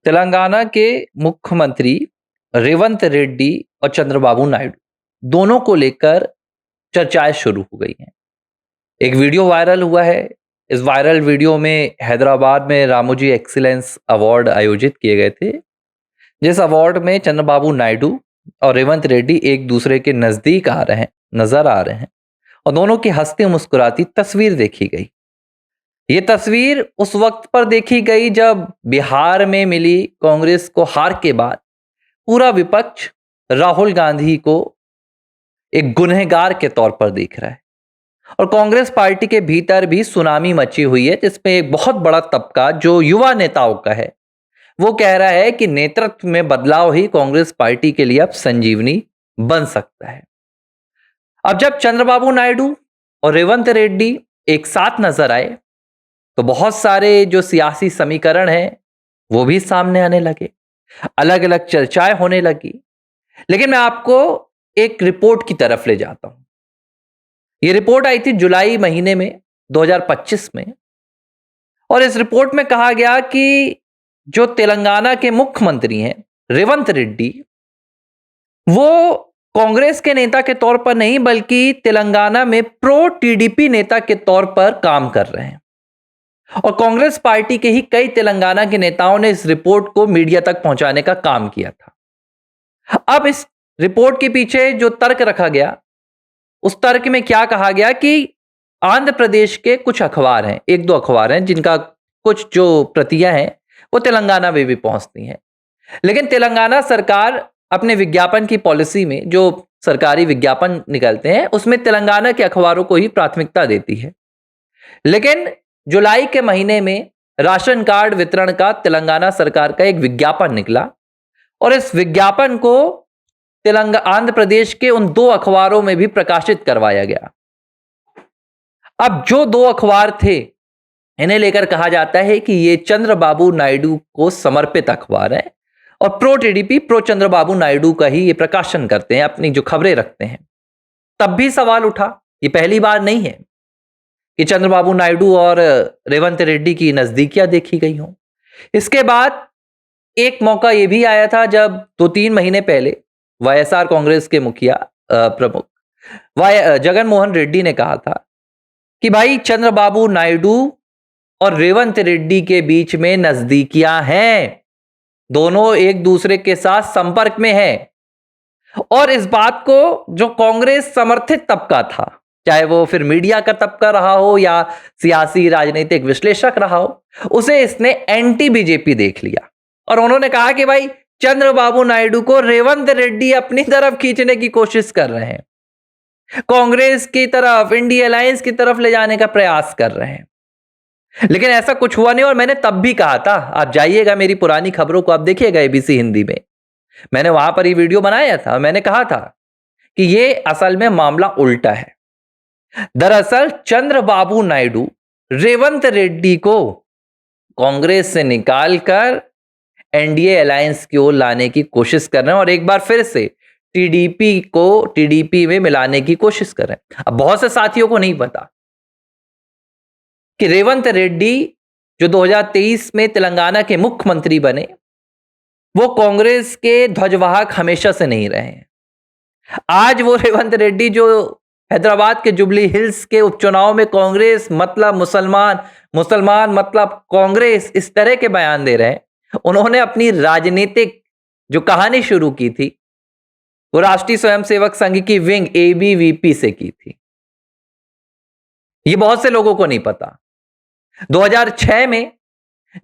तेलंगाना के मुख्यमंत्री रेवंत रेड्डी और चंद्रबाबू नायडू दोनों को लेकर चर्चाएं शुरू हो गई हैं। एक वीडियो वायरल हुआ है। इस वायरल वीडियो में हैदराबाद में रामोजी एक्सीलेंस अवार्ड आयोजित किए गए थे, जिस अवार्ड में चंद्रबाबू नायडू और रेवंत रेड्डी एक दूसरे के नजदीक नजर आ रहे हैं और दोनों की हंसती मुस्कुराती तस्वीर देखी गई। ये तस्वीर उस वक्त पर देखी गई जब बिहार में मिली कांग्रेस को हार के बाद पूरा विपक्ष राहुल गांधी को एक गुनहगार के तौर पर देख रहा है और कांग्रेस पार्टी के भीतर भी सुनामी मची हुई है, जिसमें एक बहुत बड़ा तबका जो युवा नेताओं का है वो कह रहा है कि नेतृत्व में बदलाव ही कांग्रेस पार्टी के लिए अब संजीवनी बन सकता है। अब जब चंद्रबाबू नायडू और रेवंत रेड्डी एक साथ नजर आए तो बहुत सारे जो सियासी समीकरण हैं वो भी सामने आने लगे, अलग अलग चर्चाएं होने लगी। लेकिन मैं आपको एक रिपोर्ट की तरफ ले जाता हूं। ये रिपोर्ट आई थी जुलाई महीने में 2025 में और इस रिपोर्ट में कहा गया कि जो तेलंगाना के मुख्यमंत्री हैं रेवंत रेड्डी, वो कांग्रेस के नेता के तौर पर नहीं बल्कि तेलंगाना में प्रो टीडीपी नेता के तौर पर काम कर रहे हैं और कांग्रेस पार्टी के ही कई तेलंगाना के नेताओं ने इस रिपोर्ट को मीडिया तक पहुंचाने का काम किया था। अब इस रिपोर्ट के पीछे जो तर्क रखा गया, उस तर्क में क्या कहा गया कि आंध्र प्रदेश के कुछ अखबार हैं, एक दो अखबार हैं जिनका कुछ जो प्रतियां हैं वो तेलंगाना में भी पहुंचती हैं, लेकिन तेलंगाना सरकार अपने विज्ञापन की पॉलिसी में जो सरकारी विज्ञापन निकलते हैं उसमें तेलंगाना के अखबारों को ही प्राथमिकता देती है। लेकिन जुलाई के महीने में राशन कार्ड वितरण का तेलंगाना सरकार का एक विज्ञापन निकला और इस विज्ञापन को आंध्र प्रदेश के उन दो अखबारों में भी प्रकाशित करवाया गया। अब जो दो अखबार थे इन्हें लेकर कहा जाता है कि ये चंद्रबाबू नायडू को समर्पित अखबार है और pro TDP pro Chandrababu Naidu का ही ये प्रकाशन करते हैं, अपनी जो खबरें रखते हैं। तब भी सवाल उठा, ये पहली बार नहीं है कि चंद्रबाबू नायडू और रेवंत रेड्डी की नजदीकियां देखी गई हों। इसके बाद एक मौका यह भी आया था जब 2-3 महीने पहले वाईएसआर कांग्रेस के मुखिया प्रमुख जगन मोहन रेड्डी ने कहा था कि भाई चंद्रबाबू नायडू और रेवंत रेड्डी के बीच में नजदीकियां हैं, दोनों एक दूसरे के साथ संपर्क में हैं और इस बात को जो कांग्रेस समर्थित तबका था, चाहे वो फिर मीडिया का तबका रहा हो या सियासी राजनीतिक विश्लेषक रहा हो, उसे इसने एंटी बीजेपी देख लिया और उन्होंने कहा कि भाई चंद्रबाबू नायडू को रेवंत रेड्डी अपनी तरफ खींचने की कोशिश कर रहे हैं, कांग्रेस की तरफ, इंडिया अलायंस की तरफ ले जाने का प्रयास कर रहे हैं। लेकिन ऐसा कुछ हुआ नहीं और मैंने तब भी कहा था, आप जाइएगा मेरी पुरानी खबरों को आप देखिएगा एबीसी हिंदी में, मैंने वहां पर ये वीडियो बनाया था। मैंने कहा था कि ये असल में मामला उल्टा है। दरअसल चंद्रबाबू नायडू रेवंत रेड्डी को कांग्रेस से निकालकर एनडीए अलायंस की ओर लाने की कोशिश कर रहे हैं और एक बार फिर से टीडीपी को टीडीपी में मिलाने की कोशिश कर रहे हैं। अब बहुत से साथियों को नहीं पता कि रेवंत रेड्डी जो 2023 में तेलंगाना के मुख्यमंत्री बने, वो कांग्रेस के ध्वजवाहक हमेशा से नहीं रहे हैं। आज वो रेवंत रेड्डी जो हैदराबाद के जुबली हिल्स के उपचुनाव में कांग्रेस मतलब मुसलमान, मुसलमान मतलब कांग्रेस, इस तरह के बयान दे रहे हैं, उन्होंने अपनी राजनीतिक जो कहानी शुरू की थी वो राष्ट्रीय स्वयंसेवक संघ की विंग एबीवीपी से की थी। ये बहुत से लोगों को नहीं पता। 2006 में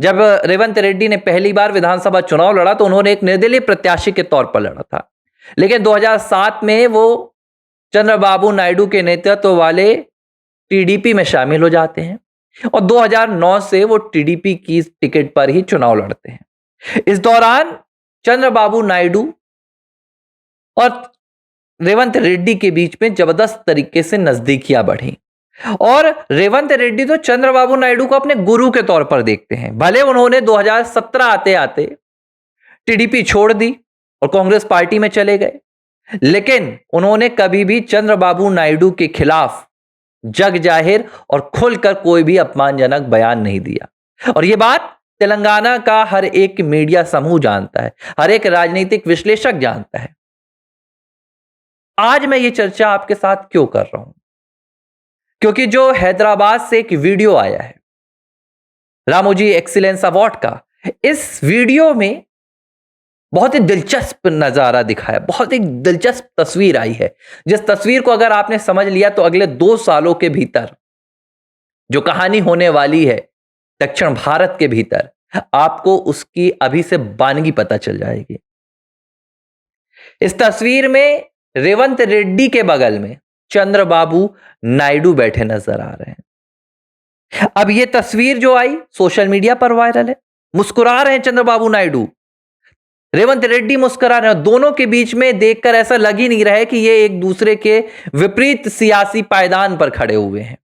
जब रेवंत रेड्डी ने पहली बार विधानसभा चुनाव लड़ा तो उन्होंने एक निर्दलीय प्रत्याशी के तौर पर लड़ा था, लेकिन 2007 में वो चंद्रबाबू नायडू के नेतृत्व वाले टीडीपी में शामिल हो जाते हैं और 2009 से वो टीडीपी की टिकट पर ही चुनाव लड़ते हैं। इस दौरान चंद्रबाबू नायडू और रेवंत रेड्डी के बीच में जबरदस्त तरीके से नजदीकियां बढ़ी और रेवंत रेड्डी तो चंद्रबाबू नायडू को अपने गुरु के तौर पर देखते हैं। भले उन्होंने 2017 आते आते टीडीपी छोड़ दी और कांग्रेस पार्टी में चले गए, लेकिन उन्होंने कभी भी चंद्रबाबू नायडू के खिलाफ जग जाहिर और खुलकर कोई भी अपमानजनक बयान नहीं दिया और यह बात तेलंगाना का हर एक मीडिया समूह जानता है, हर एक राजनीतिक विश्लेषक जानता है। आज मैं ये चर्चा आपके साथ क्यों कर रहा हूं? क्योंकि जो हैदराबाद से एक वीडियो आया है रामोजी एक्सीलेंस अवार्ड का, इस वीडियो में बहुत ही दिलचस्प नजारा दिखाया, बहुत ही दिलचस्प तस्वीर आई है, जिस तस्वीर को अगर आपने समझ लिया तो अगले 2 सालों के भीतर जो कहानी होने वाली है दक्षिण भारत के भीतर, आपको उसकी अभी से बानगी पता चल जाएगी। इस तस्वीर में रेवंत रेड्डी के बगल में चंद्रबाबू नायडू बैठे नजर आ रहे हैं। अब यह तस्वीर जो आई सोशल मीडिया पर वायरल है। मुस्कुरा रहे हैं चंद्रबाबू नायडू, रेवंत रेड्डी मुस्कुरा रहे हैं। दोनों के बीच में देखकर ऐसा लग ही नहीं रहा है कि ये एक दूसरे के विपरीत सियासी पायदान पर खड़े हुए हैं।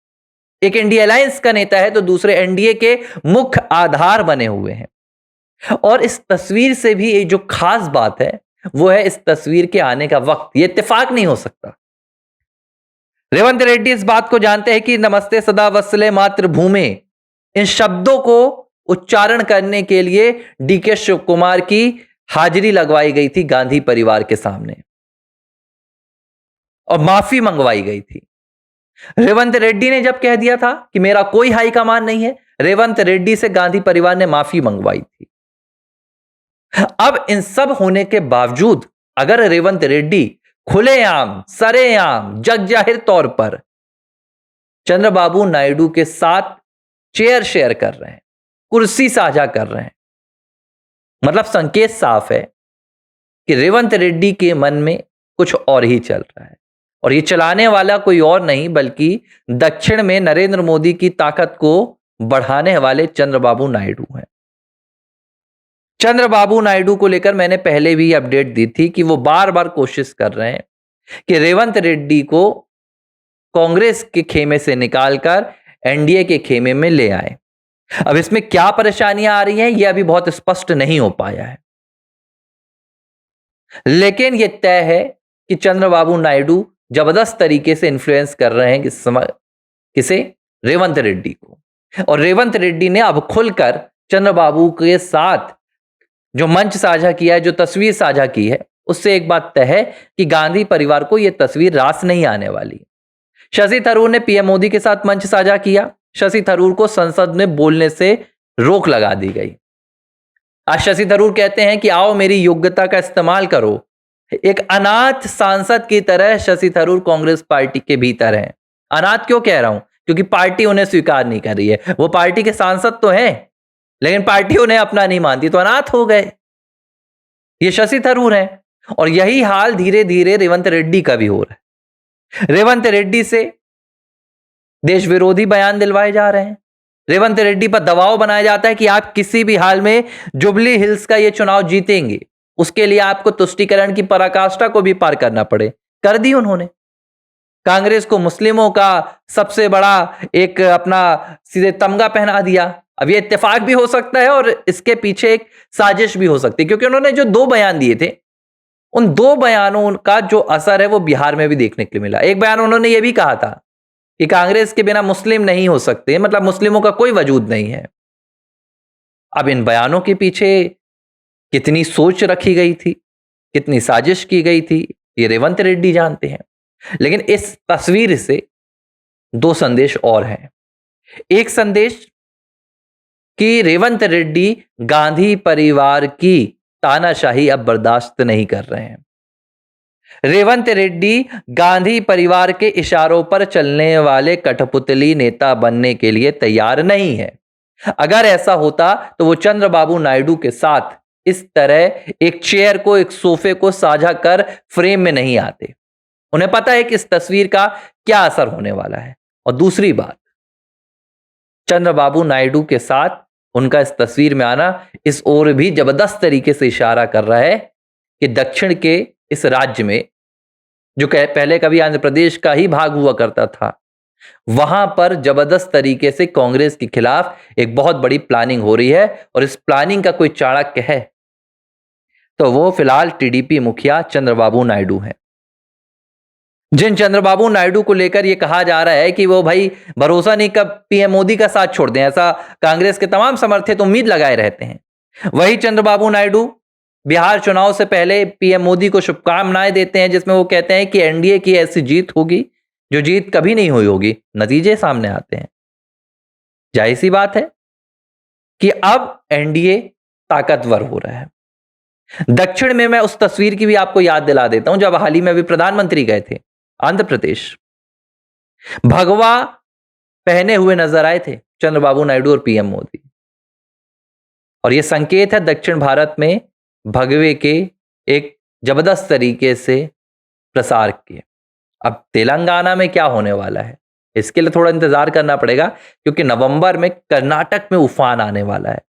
एक इंडिया अलायंस का नेता है तो दूसरे एनडीए के मुख्य आधार बने हुए हैं। और इस तस्वीर से भी एक जो खास बात है वो है इस तस्वीर के आने का वक्त। यह इत्तेफाक नहीं हो सकता। रेवंत रेड्डी इस बात को जानते हैं कि नमस्ते सदा वत्सले मातृभूमि, इन शब्दों को उच्चारण करने के लिए डीके शिव कुमार की हाजिरी लगवाई गई थी गांधी परिवार के सामने और माफी मंगवाई गई थी। रेवंत रेड्डी ने जब कह दिया था कि मेरा कोई हाईकमान नहीं है, रेवंत रेड्डी से गांधी परिवार ने माफी मंगवाई थी। अब इन सब होने के बावजूद अगर रेवंत रेड्डी खुलेआम, सरेआम, जग जाहिर तौर पर चंद्रबाबू नायडू के साथ चेयर शेयर कर रहे हैं, कुर्सी साझा कर रहे हैं, मतलब संकेत साफ है कि रेवंत रेड्डी के मन में कुछ और ही चल रहा है। और ये चलाने वाला कोई और नहीं बल्कि दक्षिण में नरेंद्र मोदी की ताकत को बढ़ाने वाले चंद्रबाबू नायडू हैं। चंद्रबाबू नायडू को लेकर मैंने पहले भी अपडेट दी थी कि वो बार बार कोशिश कर रहे हैं कि रेवंत रेड्डी को कांग्रेस के खेमे से निकालकर एनडीए के खेमे में ले आए। अब इसमें क्या परेशानियां आ रही हैं यह अभी बहुत स्पष्ट नहीं हो पाया है, लेकिन यह तय है कि चंद्रबाबू नायडू जबरदस्त तरीके से इन्फ्लुएंस कर रहे हैं किसे, रेवंत रेड्डी को। और रेवंत रेड्डी ने अब खुलकर चंद्रबाबू के साथ जो मंच साझा किया है, जो तस्वीर साझा की है, उससे एक बात तय है कि गांधी परिवार को यह तस्वीर रास नहीं आने वाली। शशि थरूर ने पीएम मोदी के साथ मंच साझा किया। शशि थरूर को संसद में बोलने से रोक लगा दी गई। आज शशि थरूर कहते हैं कि आओ मेरी योग्यता का इस्तेमाल करो। एक अनाथ सांसद की तरह शशि थरूर कांग्रेस पार्टी के भीतर हैं। अनाथ क्यों कह रहा हूं? क्योंकि पार्टी उन्हें स्वीकार नहीं कर रही है। वो पार्टी के सांसद तो हैं लेकिन पार्टी उन्हें अपना नहीं मानती, तो अनाथ हो गए। ये शशि थरूर हैं। और यही हाल धीरे धीरे रेवंत रेड्डी का भी हो रहा है। रेवंत रेड्डी से देश विरोधी बयान दिलवाए जा रहे हैं। रेवंत रेड्डी पर दबाव बनाया जाता है कि आप किसी भी हाल में जुबली हिल्स का ये चुनाव जीतेंगे, उसके लिए आपको तुष्टीकरण की पराकाष्ठा को भी पार करना पड़े। कर दी उन्होंने। कांग्रेस को मुस्लिमों का सबसे बड़ा एक अपना सीधे तमगा पहना दिया। अब ये इत्तेफाक भी हो सकता है और इसके पीछे एक साजिश भी हो सकती है, क्योंकि उन्होंने जो 2 बयान दिए थे उन 2 बयानों का जो असर है वो बिहार में भी देखने के लिए मिला। एक बयान उन्होंने ये भी कहा था कि कांग्रेस के बिना मुस्लिम नहीं हो सकते, मतलब मुस्लिमों का कोई वजूद नहीं है। अब इन बयानों के पीछे कितनी सोच रखी गई थी, कितनी साजिश की गई थी, ये रेवंत रेड्डी जानते हैं। लेकिन इस तस्वीर से 2 संदेश और हैं। एक संदेश कि रेवंत रेड्डी गांधी परिवार की तानाशाही अब बर्दाश्त नहीं कर रहे हैं। रेवंत रेड्डी गांधी परिवार के इशारों पर चलने वाले कठपुतली नेता बनने के लिए तैयार नहीं है। अगर ऐसा होता तो वो चंद्रबाबू नायडू के साथ इस तरह एक चेयर को, एक सोफे को साझा कर फ्रेम में नहीं आते। उन्हें पता है कि इस तस्वीर का क्या असर होने वाला है। और दूसरी बात, चंद्रबाबू नायडू के साथ उनका इस तस्वीर में आना इस ओर भी जबरदस्त तरीके से इशारा कर रहा है कि दक्षिण के इस राज्य में, जो पहले कभी आंध्र प्रदेश का ही भाग हुआ करता था, वहां पर जबरदस्त तरीके से कांग्रेस के खिलाफ एक बहुत बड़ी प्लानिंग हो रही है। और इस प्लानिंग का कोई चाणक्य है तो वो फिलहाल टीडीपी मुखिया चंद्रबाबू नायडू हैं। जिन चंद्रबाबू नायडू को लेकर ये कहा जा रहा है कि वो भाई भरोसा नहीं कब पीएम मोदी का साथ छोड़ दें, ऐसा कांग्रेस के तमाम समर्थक उम्मीद लगाए रहते हैं, वही चंद्रबाबू नायडू बिहार चुनाव से पहले पीएम मोदी को शुभकामनाएं देते हैं, जिसमें वो कहते हैं कि एनडीए की ऐसी जीत होगी जो जीत कभी नहीं हुई होगी। नतीजे सामने आते हैं। जाहिर सी बात है कि अब एनडीए ताकतवर हो रहा है। दक्षिण में मैं उस तस्वीर की भी आपको याद दिला देता हूं, जब हाल ही में भी प्रधानमंत्री गए थे आंध्र प्रदेश, भगवा पहने हुए नजर आए थे चंद्रबाबू नायडू और पीएम मोदी। और यह संकेत है दक्षिण भारत में भगवे के एक जबरदस्त तरीके से प्रसार के। अब तेलंगाना में क्या होने वाला है इसके लिए थोड़ा इंतजार करना पड़ेगा, क्योंकि नवंबर में कर्नाटक में उफान आने वाला है।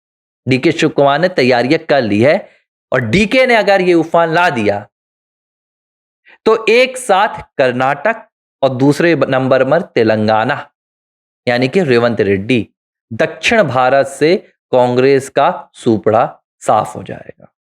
डीके शिव कुमार ने तैयारियां कर ली है, और डीके ने अगर ये उफान ला दिया तो एक साथ कर्नाटक और दूसरे नंबर पर तेलंगाना, यानी कि रेवंत रेड्डी, दक्षिण भारत से कांग्रेस का सुपड़ा साफ हो जाएगा।